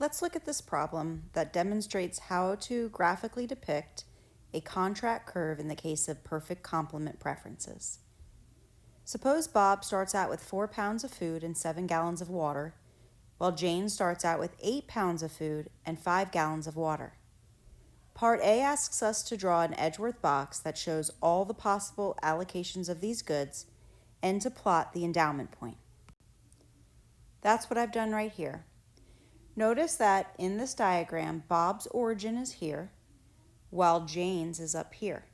Let's look at this problem that demonstrates how to graphically depict a contract curve in the case of perfect complement preferences. Suppose Bob starts out with 4 pounds of food and 7 gallons of water, while Jane starts out with 8 pounds of food and 5 gallons of water. Part A asks us to draw an Edgeworth box that shows all the possible allocations of these goods and to plot the endowment point. That's what I've done right here. Notice that in this diagram, Bob's origin is here, while Jane's is up here.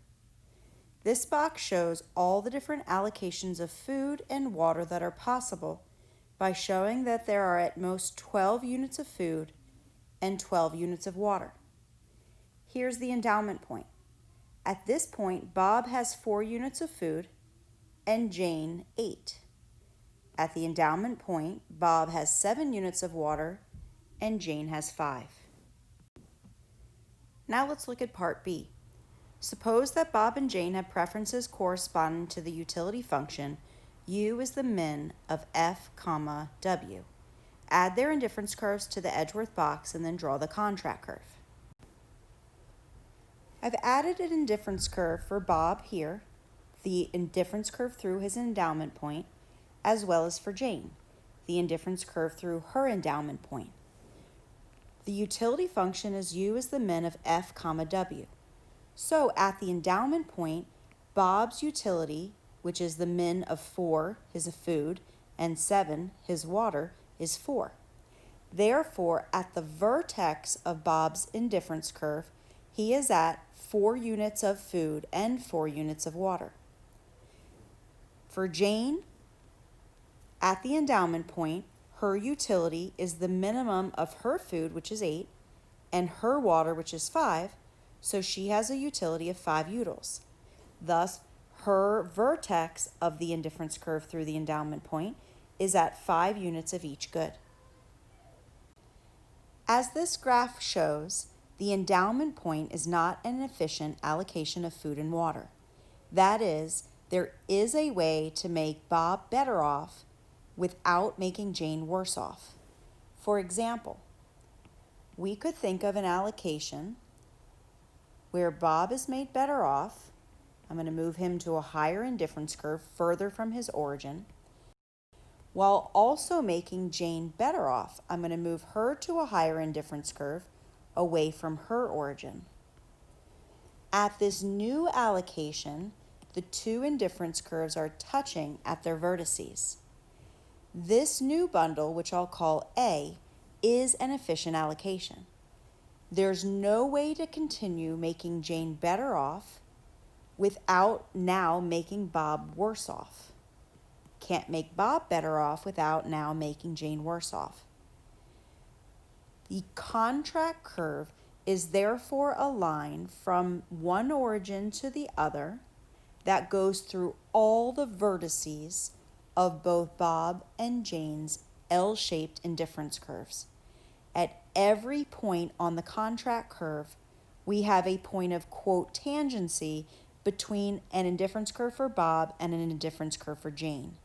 This box shows all the different allocations of food and water that are possible by showing that there are at most 12 units of food and 12 units of water. Here's the endowment point. At this point, Bob has 4 units of food and Jane 8. At the endowment point, Bob has 7 units of water and Jane has 5. Now let's look at part B. Suppose that Bob and Jane have preferences corresponding to the utility function U is the min of F, W. Add their indifference curves to the Edgeworth box and then draw the contract curve. I've added an indifference curve for Bob here, the indifference curve through his endowment point, as well as for Jane, the indifference curve through her endowment point. The utility function is U is the min of F, W. So at the endowment point, Bob's utility, which is the min of 4, his food, and 7, his water, is 4. Therefore, at the vertex of Bob's indifference curve, he is at 4 units of food and 4 units of water. For Jane, at the endowment point, her utility is the minimum of her food, which is 8, and her water, which is 5, so she has a utility of 5 utils. Thus, her vertex of the indifference curve through the endowment point is at 5 units of each good. As this graph shows, the endowment point is not an efficient allocation of food and water. That is, there is a way to make Bob better off without making Jane worse off. For example, we could think of an allocation where Bob is made better off. I'm going to move him to a higher indifference curve further from his origin, while also making Jane better off. I'm going to move her to a higher indifference curve away from her origin. At this new allocation, the 2 indifference curves are touching at their vertices. This new bundle, which I'll call A, is an efficient allocation. There's no way to continue making Jane better off without now making Bob worse off. Can't make Bob better off without now making Jane worse off. The contract curve is therefore a line from one origin to the other that goes through all the vertices of both Bob and Jane's L-shaped indifference curves. At every point on the contract curve, we have a point of, quote, tangency between an indifference curve for Bob and an indifference curve for Jane.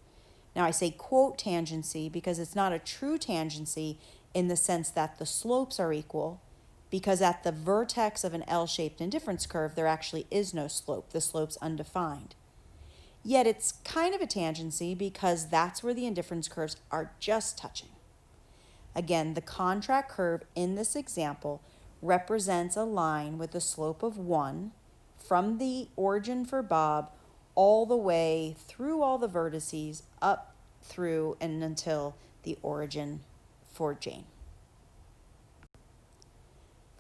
Now I say quote tangency because it's not a true tangency in the sense that the slopes are equal, because at the vertex of an L-shaped indifference curve, there actually is no slope. The slope's undefined. Yet it's kind of a tangency because that's where the indifference curves are just touching. Again, the contract curve in this example represents a line with a slope of 1 from the origin for Bob all the way through all the vertices up through and until the origin for Jane.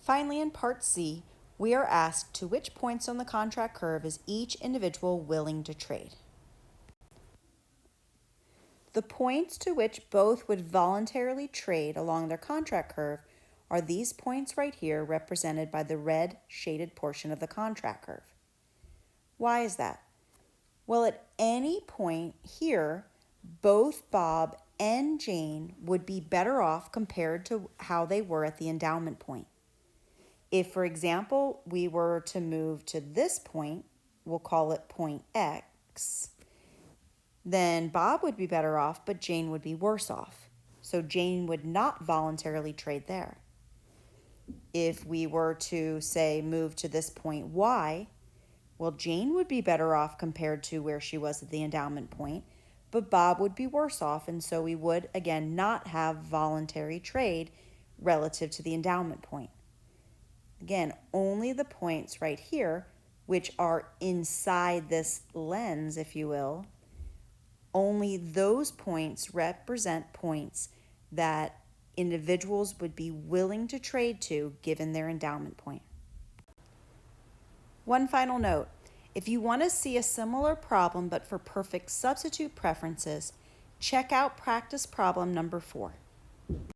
Finally, in part C, we are asked to which points on the contract curve is each individual willing to trade. The points to which both would voluntarily trade along their contract curve are these points right here, represented by the red shaded portion of the contract curve. Why is that? Well, at any point here, both Bob and Jane would be better off compared to how they were at the endowment point. If, for example, we were to move to this point, we'll call it point X, then Bob would be better off, but Jane would be worse off. So Jane would not voluntarily trade there. If we were to say move to this point Y, well, Jane would be better off compared to where she was at the endowment point, but Bob would be worse off, and so we would, again, not have voluntary trade relative to the endowment point. Again, only the points right here, which are inside this lens, if you will, only those points represent points that individuals would be willing to trade to given their endowment point. One final note, if you want to see a similar problem but for perfect substitute preferences, check out practice problem number 4.